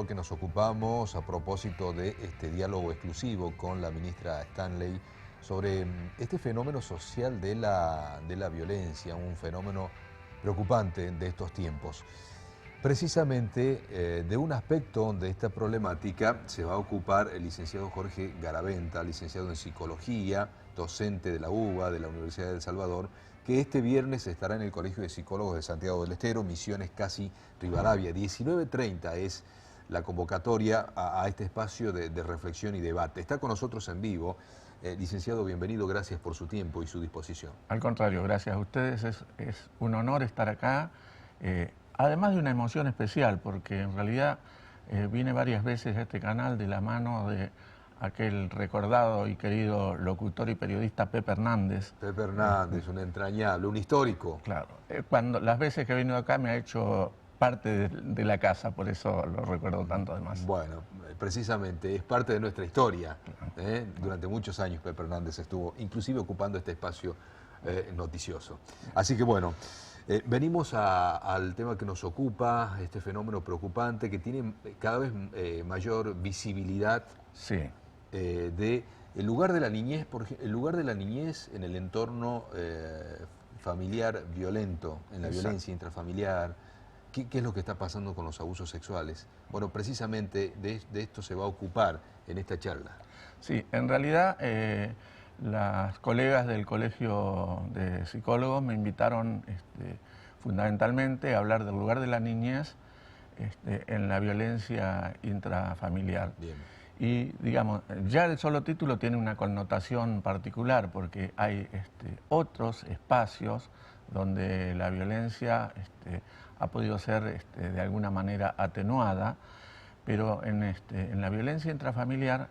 lo que nos ocupamos a propósito de este diálogo exclusivo con la ministra Stanley sobre este fenómeno social de la violencia, un fenómeno preocupante de estos tiempos. Precisamente de un aspecto de esta problemática se va a ocupar el licenciado Jorge Garaventa, licenciado en Psicología, docente de la UBA, de la Universidad de El Salvador, que este viernes estará en el Colegio de Psicólogos de Santiago del Estero, Misiones Casi Rivadavia. 19:30 es la convocatoria a este espacio de reflexión y debate. Está con nosotros en vivo. Licenciado, bienvenido, gracias por su tiempo y su disposición. Al contrario, gracias a ustedes, es un honor estar acá, además de una emoción especial, porque en realidad vine varias veces a este canal de la mano de aquel recordado y querido locutor y periodista Pepe Hernández. Pepe Hernández, un entrañable, un histórico. Claro, las veces que he venido acá me ha hecho parte de la casa, por eso lo recuerdo tanto además. Bueno, precisamente es parte de nuestra historia. Durante muchos años Pepe Hernández estuvo inclusive ocupando este espacio noticioso. Así que bueno, venimos al tema que nos ocupa, este fenómeno preocupante que tiene cada vez mayor visibilidad. Sí. De el lugar de la niñez, el lugar de la niñez en el entorno familiar violento, en la violencia intrafamiliar. ¿Qué es lo que está pasando con los abusos sexuales? Bueno, precisamente de esto se va a ocupar en esta charla. Sí, en realidad las colegas del Colegio de Psicólogos me invitaron fundamentalmente a hablar del lugar de la niñez en la violencia intrafamiliar. Bien. Y digamos, ya el solo título tiene una connotación particular porque hay otros espacios donde la violencia ha podido ser de alguna manera atenuada, pero en la violencia intrafamiliar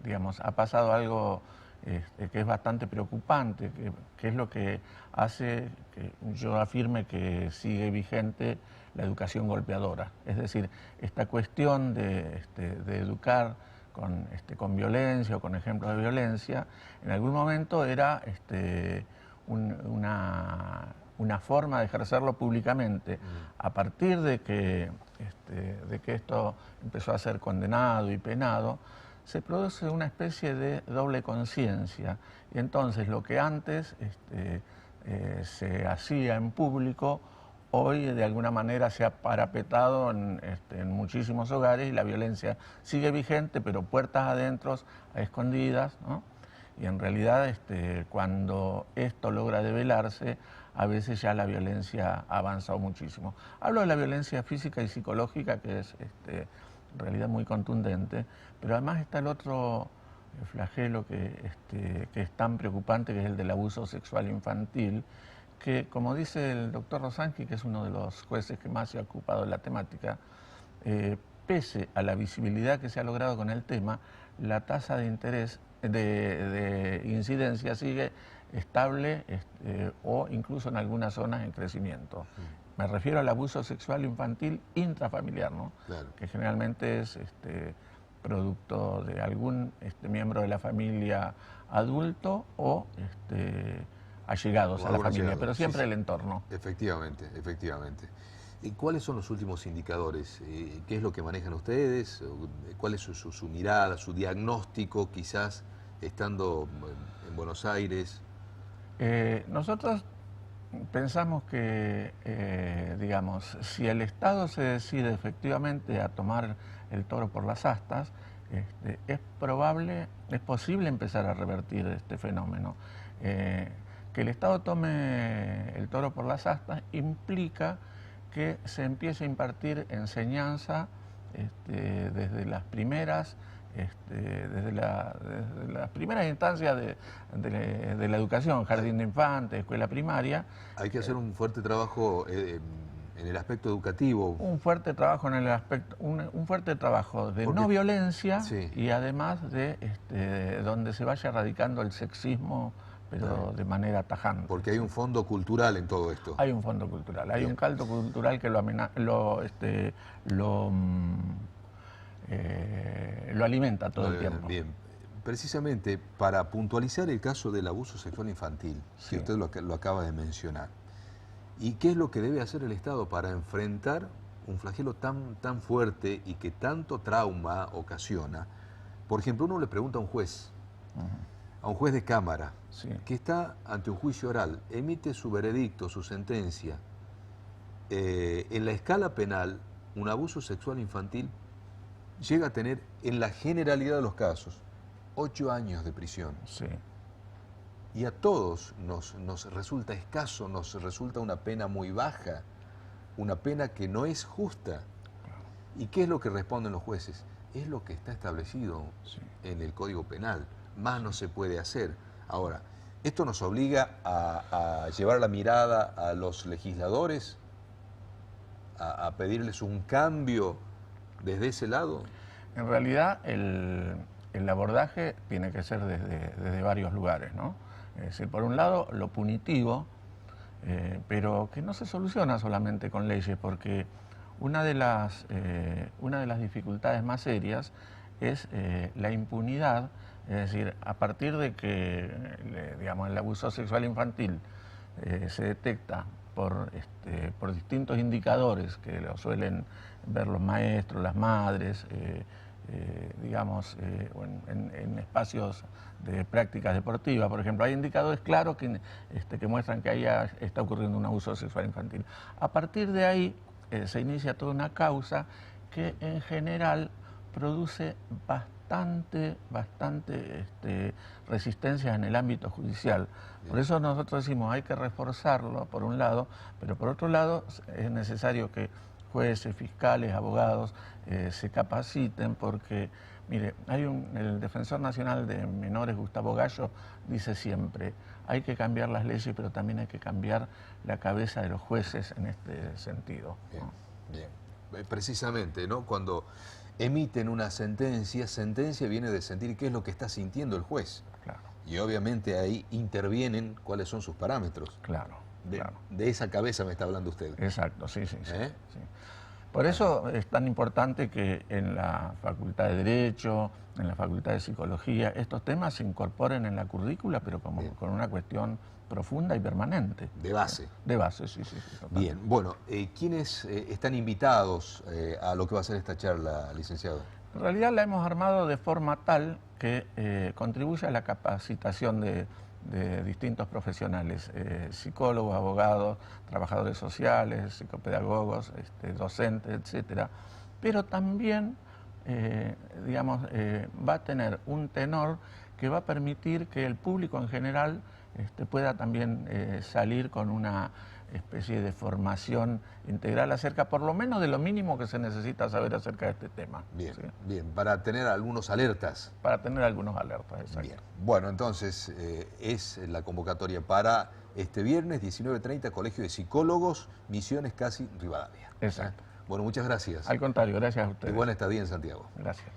digamos, ha pasado algo que es bastante preocupante, que es lo que hace que yo afirme que sigue vigente la educación golpeadora. Es decir, esta cuestión de educar con violencia o con ejemplos de violencia, en algún momento era una forma de ejercerlo públicamente. A partir de que esto empezó a ser condenado y penado, se produce una especie de doble conciencia. Y entonces lo que antes se hacía en público, hoy de alguna manera se ha parapetado en muchísimos hogares y la violencia sigue vigente, pero puertas adentro, a escondidas, ¿no? Y en realidad cuando esto logra develarse, a veces ya la violencia ha avanzado muchísimo. Hablo de la violencia física y psicológica, que es en realidad muy contundente, pero además está el otro flagelo que es tan preocupante, que es el del abuso sexual infantil, que, como dice el doctor Rosansky, que es uno de los jueces que más se ha ocupado de la temática, pese a la visibilidad que se ha logrado con el tema, la tasa de interés de incidencia sigue estable o incluso en algunas zonas en crecimiento. Me refiero al abuso sexual infantil intrafamiliar, ¿no? Claro. Que generalmente es producto de algún miembro de la familia adulto o allegados a la familia, pero siempre el entorno. Efectivamente, efectivamente. ¿Y cuáles son los últimos indicadores? ¿Qué es lo que manejan ustedes? ¿Cuál es su mirada, su diagnóstico, quizás estando en Buenos Aires? Nosotros pensamos que, digamos, si el Estado se decide efectivamente a tomar el toro por las astas, es posible empezar a revertir este fenómeno. Que el Estado tome el toro por las astas implica que se empiece a impartir enseñanza desde las primeras instancias de la educación, jardín de infantes, escuela primaria. Hay que hacer un fuerte trabajo en el aspecto educativo. Un fuerte trabajo en el aspecto, un fuerte trabajo de no violencia, sí, y además de donde se vaya erradicando el sexismo, pero de manera tajante. Porque hay un fondo cultural en todo esto. Hay un fondo cultural, hay un caldo cultural que lo alimenta todo el tiempo. Bien. Precisamente para puntualizar el caso del abuso sexual infantil, sí, que usted lo acaba de mencionar, ¿y qué es lo que debe hacer el Estado para enfrentar un flagelo tan fuerte y que tanto trauma ocasiona. Por ejemplo, uno le pregunta a un juez, de cámara, Sí. que está ante un juicio oral, emite su veredicto, su sentencia. En la escala penal, un abuso sexual infantil llega a tener, en la generalidad de los casos, 8 años de prisión. Sí. Y a todos nos resulta escaso, nos resulta una pena muy baja, una pena que no es justa. ¿Y qué es lo que responden los jueces? Es lo que está establecido en el Código Penal. Más no se puede hacer. Ahora, ¿esto nos obliga a llevar la mirada a los legisladores, a pedirles un cambio desde ese lado? En realidad, el abordaje tiene que ser desde varios lugares, ¿no? Es decir, por un lado, lo punitivo, pero que no se soluciona solamente con leyes, porque una de las dificultades más serias es la impunidad, es decir, a partir de que digamos, el abuso sexual infantil se detecta por distintos indicadores que lo suelen ver los maestros, las madres, digamos, en espacios de prácticas deportivas, por ejemplo, hay indicadores claros que muestran que ahí está ocurriendo un abuso sexual infantil. A partir de ahí se inicia toda una causa que en general produce bastante resistencia en el ámbito judicial. Por eso nosotros decimos hay que reforzarlo por un lado, pero por otro lado es necesario que jueces, fiscales, abogados se capaciten porque, mire, el Defensor Nacional de Menores, Gustavo Gallo, dice siempre, hay que cambiar las leyes, pero también hay que cambiar la cabeza de los jueces en este sentido. Bien, bien. Precisamente, ¿no? Cuando emiten una sentencia viene de sentir qué es lo que está sintiendo el juez. Claro. Y obviamente ahí intervienen cuáles son sus parámetros. Claro. De esa cabeza me está hablando usted. Exacto, sí. Por eso es tan importante que en la Facultad de Derecho, en la Facultad de Psicología, estos temas se incorporen en la currícula, pero con una cuestión profunda y permanente. De base. De base, sí. Bien, bueno, ¿quiénes están invitados a lo que va a ser esta charla, licenciado? En realidad la hemos armado de forma tal que contribuye a la capacitación de distintos profesionales, psicólogos, abogados, trabajadores sociales, psicopedagogos, docentes, etcétera. Pero también, va a tener un tenor que va a permitir que el público en general pueda también salir con una especie de formación integral acerca, por lo menos, de lo mínimo que se necesita saber acerca de este tema. Bien, ¿sí? Bien, para tener algunos alertas. Para tener algunos alertas, exacto. Bien, bueno, entonces es la convocatoria para este viernes, 19:30, Colegio de Psicólogos, Misiones Casi Rivadavia. Exacto. Bueno, muchas gracias. Al contrario, gracias a ustedes. Y buena estadía en Santiago. Gracias.